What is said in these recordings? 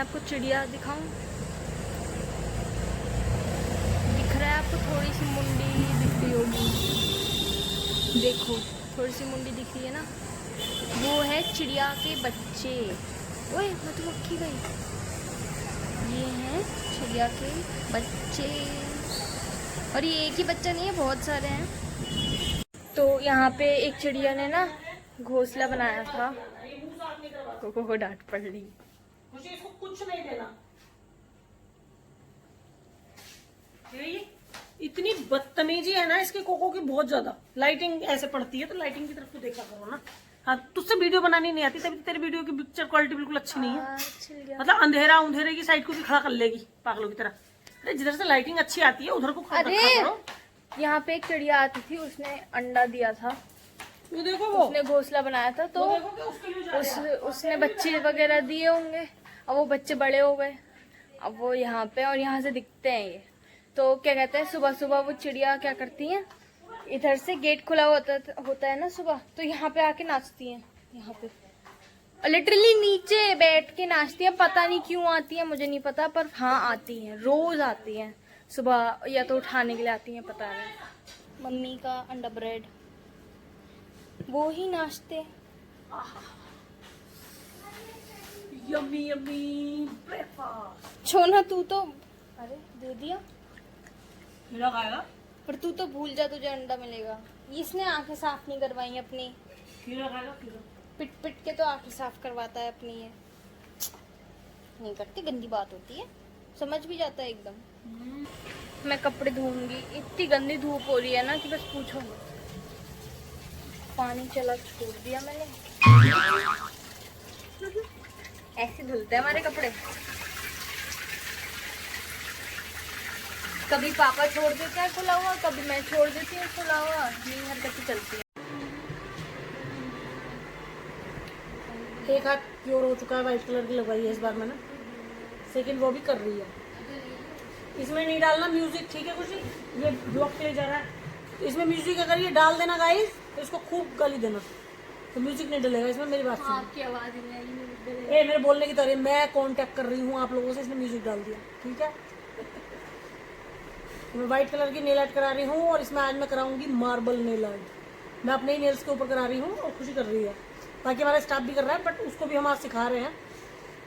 आपको चिड़िया दिखाऊं, दिख रहा है आपको? थोड़ी सी मुंडी दिख रही होगी, देखो थोड़ी सी मुंडी दिख रही है ना, वो है चिड़िया के बच्चे। ओए मधुमक्खी गई। ये हैं चिड़िया के बच्चे, और ये एक ही बच्चा नहीं है, बहुत सारे हैं। तो यहाँ पे एक चिड़िया ने ना घोंसला बनाया था, कोको को डांट पड़ रही। मुझे इसको कुछ नहीं देना। ये इतनी बदतमीजी है ना इसके कोको की, बहुत ज्यादा। लाइटिंग ऐसे पड़ती है तो लाइटिंग की तरफ तो देखा करो ना। हाँ, तुझसे वीडियो बनानी नहीं आती, तभी तेरी वीडियो की पिक्चर क्वालिटी बिल्कुल अच्छी नहीं है। मतलब अंधेरे की साइड को भी खड़ा कर लेगी पागलों की तरह। अरे जिधर से लाइटिंग अच्छी आती है उधर को खड़ा करो। यहाँ पे एक चिड़िया आती थी, उसने अंडा दिया था, वो देखो, वो उसने घोंसला बनाया था, तो उसने बच्चे वगैरह दिए होंगे। अब वो बच्चे बड़े हो गए, अब वो यहाँ पे, और यहाँ से दिखते हैं ये। तो क्या कहते हैं, सुबह सुबह वो चिड़िया क्या करती हैं, इधर से गेट खुला होता है ना सुबह, तो यहाँ पे आके नाचती हैं। यहाँ पे लिटरली नीचे बैठ के नाचती हैं। पता नहीं क्यों आती है, मुझे नहीं पता, पर हाँ आती हैं, रोज आती हैं सुबह, या तो उठाने के लिए आती हैं, पता नहीं। मम्मी का अंडा ब्रेड, वो ही नाचते। Yummy yummy breakfast. छोना तू तो, अरे दे दिया, मेरा खाएगा, पर तू तो भूल जा, तुझे अंडा मिलेगा। इसने आंखें साफ नहीं करवाई अपनी, खीरा खाएगा, खीरा। पिट पिट के तो आंखें साफ करवाता है अपनी। ये नहीं करती, गंदी बात होती है, समझ भी जाता है एकदम। मैं कपड़े धोऊंगी, इतनी गंदी धूप हो रही है ना कि बस पूछो मत। पानी चला छोड़ दिया मैंने। ऐसे धुलते हैं हमारे कपड़े। कभी पापा छोड़ देते हैं खुला हुआ, कभी मैं छोड़ देती हूँ खुला हुआ, यही हरकतें चलती है। एक हाथ प्योर हो चुका है, व्हाइट कलर की लगवाई है इस बार मैंने, सेकंड वो भी कर रही है। इसमें नहीं डालना म्यूजिक, ठीक है खुशी? ये ब्लॉक के लिए जा रहा है, इसमें म्यूजिक अगर ये डाल देना गाइस तो इसको खूब गाली देना, तो म्यूजिक नहीं डलेगा इसमें। मेरी बात सुनो, आपकी आवाज ही नहीं ए मेरे बोलने की तरह, मैं कांटेक्ट कर रही हूँ आप लोगों से, इसने म्यूजिक डाल दिया, ठीक है? मैं व्हाइट कलर की नेल आर्ट करा रही हूँ, और इसमें आज मैं कराऊंगी मार्बल नेल आर्ट। मैं अपने ही नेल्स के ऊपर करा रही हूँ, और खुशी कर रही है, बाकी हमारा स्टाफ भी कर रहा है, बट उसको भी हम आज सिखा रहे हैं।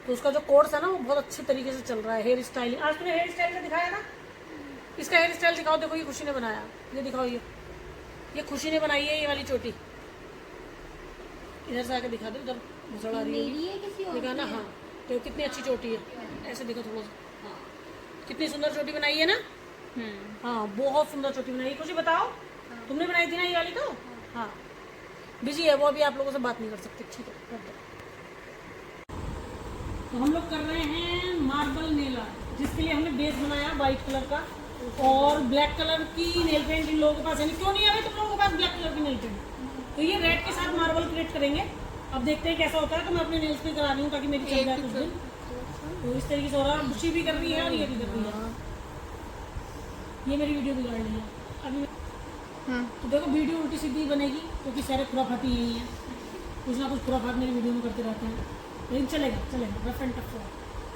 तो उसका जो कोर्स है ना वो बहुत अच्छे तरीके से चल रहा है। हेयर स्टाइलिंग, आज तुमने हेयर स्टाइल का दिखाया ना, इसका हेयर स्टाइल दिखाओ। देखो ये खुशी ने बनाया, ये दिखाओ, ये खुशी ने बनाई है, ये वाली चोटी। इधर से आके दिखा दो, उधर घुसड़ आ रही है, दिखा ना। हाँ, तो कितनी अच्छी चोटी है, ऐसे देखो थोड़ा सा। हाँ, कितनी सुंदर चोटी बनाई है ना। हाँ, बहुत सुंदर चोटी बनाई। खुशी बताओ, तुमने बनाई थी ना ये वाली? तो हाँ, बिजी है वो, अभी आप लोगों से बात नहीं कर सकते, ठीक है? कर दो। तो हम लोग कर रहे हैं मार्बल नेल आर्ट, जिसके लिए हमने बेस बनाया व्हाइट कलर का, और ब्लैक कलर की नेल पेंट इन लोगों के पास है नहीं। क्यों नहीं है तुम लोगों के पास ब्लैक कलर की नेल पेंट? तो ये रेड के साथ मार्बल क्रिएट करेंगे। अब देखते हैं कैसा होता है। तो मैं अपने नेल्स पे करा रही हूँ ताकि मेरी चल जाए कुछ दिन। तो इस तरीके से हो रहा है, खुशी भी कर रही है और ये भी कर रही है। ये मेरी वीडियो बिगाड़ रही है अभी। तो देखो वीडियो उल्टी सीधी बनेगी, क्योंकि सारे खुराफाती यही है, कुछ ना कुछ खुराफात मेरी वीडियो में करते रहते हैं, लेकिन चलेगा रफ एंड टफ।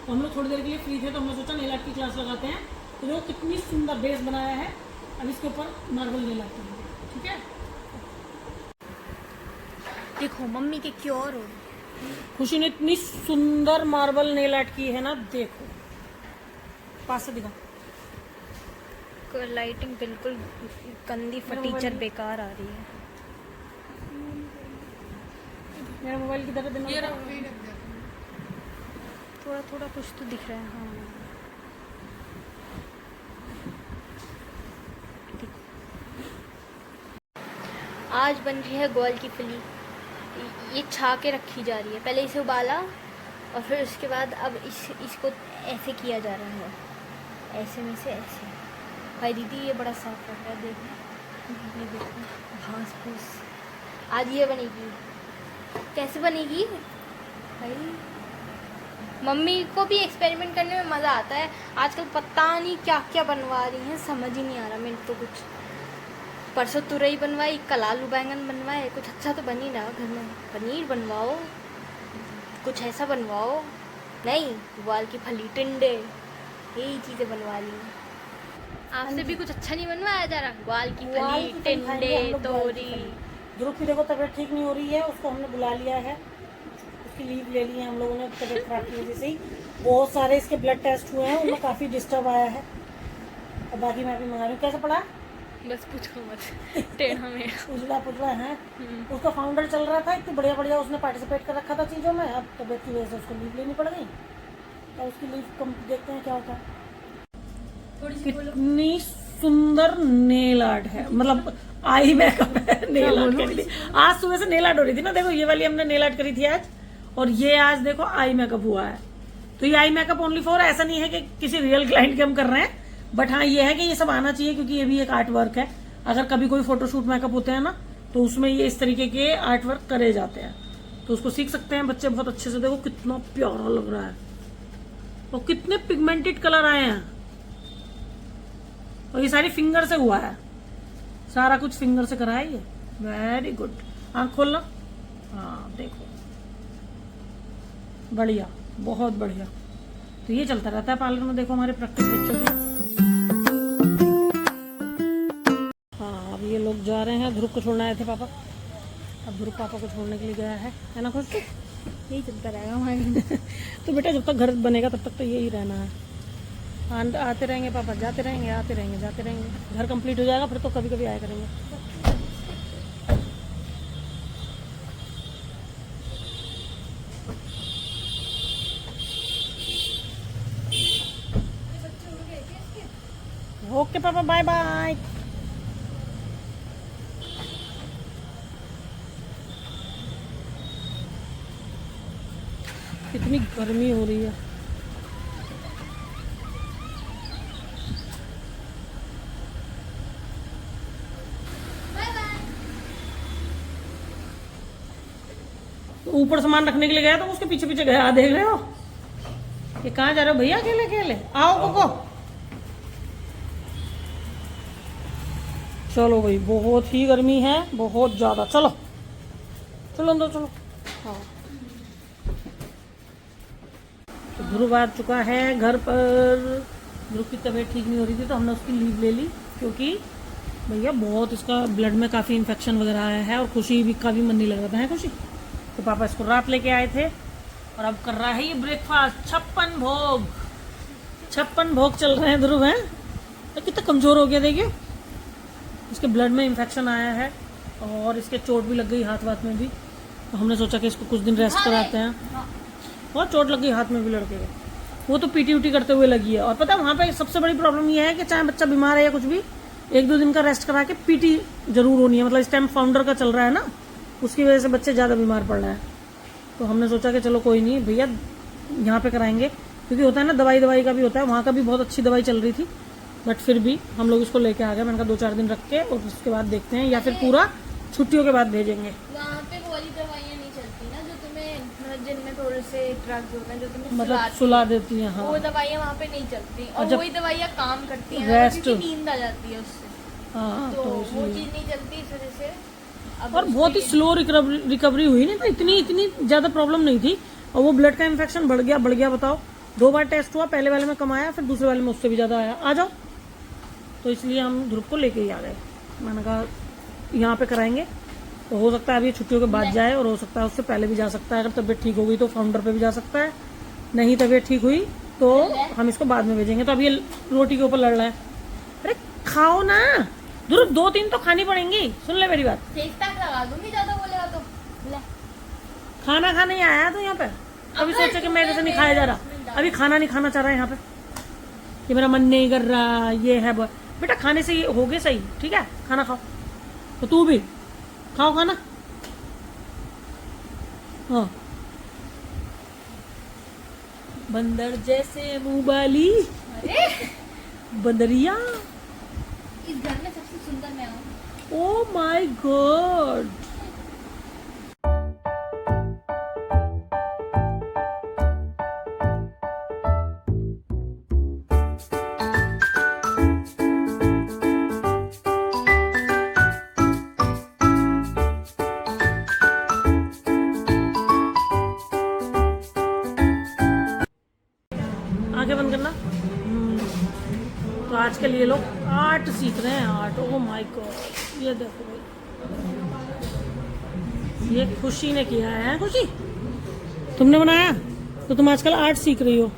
तो हम लोग थोड़ी देर के लिए फ्री थे, तो हमने सोचा नेल आर्ट की क्लास लगाते हैं। तो देखो कितनी सुंदर बेस बनाया है, अब इसके ऊपर मार्बल नेल आर्ट करेंगे, ठीक है? देखो मम्मी के क्योर हो, खुशी ने इतनी सुंदर मार्बल नेल आर्ट की है ना, देखो पास से दिखा। लाइटिंग बिल्कुल गंदी फटीचर बेकार आ रही है। मेरा मोबाइल की तरह देना, थोड़ा थोड़ा कुछ तो दिख रहा है। हाँ, आज बन रही है ग्वाल की फली। ये छा के रखी जा रही है, पहले इसे उबाला और फिर उसके बाद अब इसको ऐसे किया जा रहा है, ऐसे में से ऐसे। भाई दीदी ये बड़ा साफ लग रहा है, देखो ये देखो घास फूस। आज ये बनेगी, कैसे बनेगी भाई? मम्मी को भी एक्सपेरिमेंट करने में मज़ा आता है। आजकल पता नहीं क्या क्या बनवा रही हैं, समझ ही नहीं आ रहा मेरे तो कुछ। परसों तुरई बनवाई, कल आलू बैंगन बनवाए, कुछ अच्छा तो बन ही रहा घर में। पनीर बनवाओ, कुछ ऐसा बनवाओ, नहीं, ग्वाल की फली, टिंडे, यही चीज़ें बनवा ली हैं। आपसे भी कुछ अच्छा नहीं बनवाया जा रहा? ग्वाल की ग्वाल फली, की फली खाएंगे हम टिंडे, लोग, ग्वाल की तोरी। फली। ध्रुव की देखो तबीयत ठीक नहीं हो रही है, उसको हमने बुला लिया है, उसकी लीव ले ली है हम लोगों ने तबीयत खराब की वजह से ही। बहुत सारे इसके ब्लड टेस्ट हुए हैं, उनमें काफ़ी डिस्टर्ब आया है, और बाकी मैं भी मंगा रही हूँ। कैसे पड़ा? बस पूछो मत, टेढ़ा मेढ़ा। उजला पुजला है। उसका फाउंडर चल रहा था, इतनी बढ़िया बढ़िया उसने पार्टिसिपेट कर रखा था चीज़ों में, अब तबीयत की वजह से उसको लीव लेनी पड़ गई, तो उसकी लीव कम देखते हैं क्या होता है। कितनी सुंदर नेल आर्ट है, मतलब आई मेकअप है नेल आर्ट के लिए। आज सुबह से नेल आर्ट हो रही थी ना, देखो ये वाली हमने नेल आर्ट करी थी आज, और ये आज देखो आई मेकअप हुआ है। तो ये आई मेकअप ओनली फॉर, ऐसा नहीं है कि किसी रियल क्लाइंट के हम कर रहे हैं, बट हाँ ये है कि ये सब आना चाहिए, क्योंकि ये भी एक आर्ट वर्क है। अगर कभी कोई फोटोशूट मेकअप होते हैं ना, तो उसमें ये इस तरीके के आर्ट वर्क करे जाते हैं, तो उसको सीख सकते हैं बच्चे बहुत अच्छे से। देखो कितना प्यारा लग रहा है, और कितने पिगमेंटेड कलर आए हैं, और ये सारी फिंगर से हुआ है, सारा कुछ फिंगर से करा है ये। Very good. आँख खोलना, हाँ देखो बढ़िया, बहुत बढ़िया। तो ये चलता रहता है पार्लर में, देखो हमारे प्रैक्टिस बच्चों की। हाँ अब ये लोग जा रहे हैं, ध्रुव को छोड़ने आए थे पापा, अब ध्रुव पापा को छोड़ने के लिए गया है ना खुश? यही चलता रहेगा हमारे। तो बेटा जब तक घर बनेगा तब तक तो यही रहना है, आते रहेंगे पापा, जाते रहेंगे, आते रहेंगे, जाते रहेंगे। घर कंप्लीट हो जाएगा फिर तो कभी कभी आया करेंगे। ओके पापा, बाय बाय। कितनी गर्मी हो रही है। ऊपर सामान रखने के लिए गया तो उसके पीछे पीछे गया, देख रहे हो? ये कहाँ जा रहे हो भैया? अकेले अकेले आओ कोको। चलो भाई, बहुत ही गर्मी है, बहुत ज्यादा। चलो चलो अंदर चलो। हाँ तो ध्रुव आ चुका है घर पर। ध्रुव की तबीयत ठीक नहीं हो रही थी, तो हमने उसकी लीव ले ली, क्योंकि भैया बहुत इसका ब्लड में काफ़ी इन्फेक्शन वगैरह आया है, और खुशी भी का भी मन नहीं लग रहा था, है खुशी? तो पापा इसको रात लेके आए थे, और अब कर रहा है ये ब्रेकफास्ट। 56 भोग चल रहे हैं ध्रुव, हैं तो कितना कमज़ोर हो गया देखिए। इसके ब्लड में इन्फेक्शन आया है, और इसके चोट भी लग गई हाथ वाथ में भी, तो हमने सोचा कि इसको कुछ दिन रेस्ट कराते हैं। बहुत चोट लग गई हाथ में भी लड़के के, वो तो पीटी उटी करते हुए लगी है। और पता है वहाँ पे सबसे बड़ी प्रॉब्लम ये है कि चाहे बच्चा बीमार है या कुछ भी, 1-2 दिन का रेस्ट करा के पीटी जरूर होनी है। मतलब इस टाइम फाउंडर का चल रहा है ना, उसकी वजह से बच्चे ज़्यादा बीमार पड़ रहे हैं। तो हमने सोचा कि चलो कोई नहीं भैया, यहाँ पे कराएंगे, क्योंकि होता है ना दवाई का भी होता है। वहाँ का भी बहुत अच्छी दवाई चल रही थी, बट फिर भी हम लोग इसको लेके आ गए। मैंने कहा 2-4 दिन रख के और उसके बाद देखते हैं, या फिर पूरा छुट्टियों के बाद भेजेंगे। वहाँ पे वो वाली दवाइयाँ नहीं चलती ना, जो तुम्हें मतलब जिनमें थोड़े से ड्रग्स होते हैं, जो तुम्हें मतलब सुला देती हैं। हाँ वो दवाइयाँ वहाँ पे नहीं चलती, और जब वही दवाइयाँ काम करती हैं, रेस्ट, क्योंकि नींद आ जाती है उससे, हाँ तो तो वो इसलिए। चीज़ नहीं चलती इस वजह से। अब और बहुत ही स्लो रिकवरी हुई, नहीं तो इतनी ज़्यादा प्रॉब्लम नहीं थी। और वो ब्लड का इन्फेक्शन बढ़ गया बताओ। 2 बार टेस्ट हुआ, पहले वाले में कम आया, फिर दूसरे वाले में उससे भी ज़्यादा आया। आ जाओ, तो इसलिए हम ध्रुव को लेके ही आ गए। मैंने कहा यहाँ पे कराएंगे, तो हो सकता है अभी छुट्टियों के बाद जाए, और हो सकता है उससे पहले भी जा सकता है। अगर तबीयत ठीक हो गई तो फाउंडर पे भी जा सकता है, नहीं तबीयत ठीक हुई तो हम इसको बाद में भेजेंगे। तो अभी ये रोटी के ऊपर लड़ रहा है। अरे खाओ ना ध्रुव, 2-3 तो खानी पड़ेंगी। सुन ले मेरी बात, ठीक ठाक लगा दूंगी, ज्यादा बोलेगा तो ले। खाना खाने ही आया तो यहाँ पे। अभी सोचा कि मेरे से नहीं खाया जा रहा, अभी खाना नहीं खाना चाह रहा है यहाँ पे, कि मेरा मन नहीं कर रहा, ये है बेटा। खाने से ये हो गए सही, ठीक है? खाना खाओ, तो तू भी खाओ खाना। हाँ बंदर जैसे मुंह वाली बंदरिया। इस घर में सबसे सुंदर मैं हूँ। Oh my God. आजकल ये लोग आर्ट सीख रहे हैं, आर्ट। ओह माय गॉड, ये देखो भाई, ये खुशी ने किया है। खुशी, तुमने बनाया तो तुम आजकल आर्ट सीख रही हो,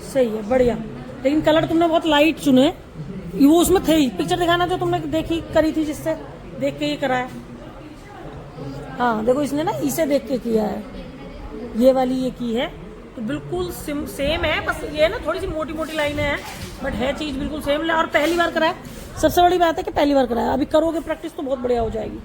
सही है, बढ़िया। लेकिन कलर तुमने बहुत लाइट चुने, वो उसमें थे ही। पिक्चर दिखाना जो तुमने देखी करी थी, जिससे देख के ये करा है। हाँ देखो, इसने ना इसे देख के किया है, ये वाली ये की है, तो बिल्कुल सेम है। बस ये ना थोड़ी सी मोटी मोटी लाइनें हैं, बट है चीज़ बिल्कुल सेम। और पहली बार कराया, सबसे बड़ी बात है कि पहली बार कराया। अभी करोगे प्रैक्टिस तो बहुत बढ़िया हो जाएगी।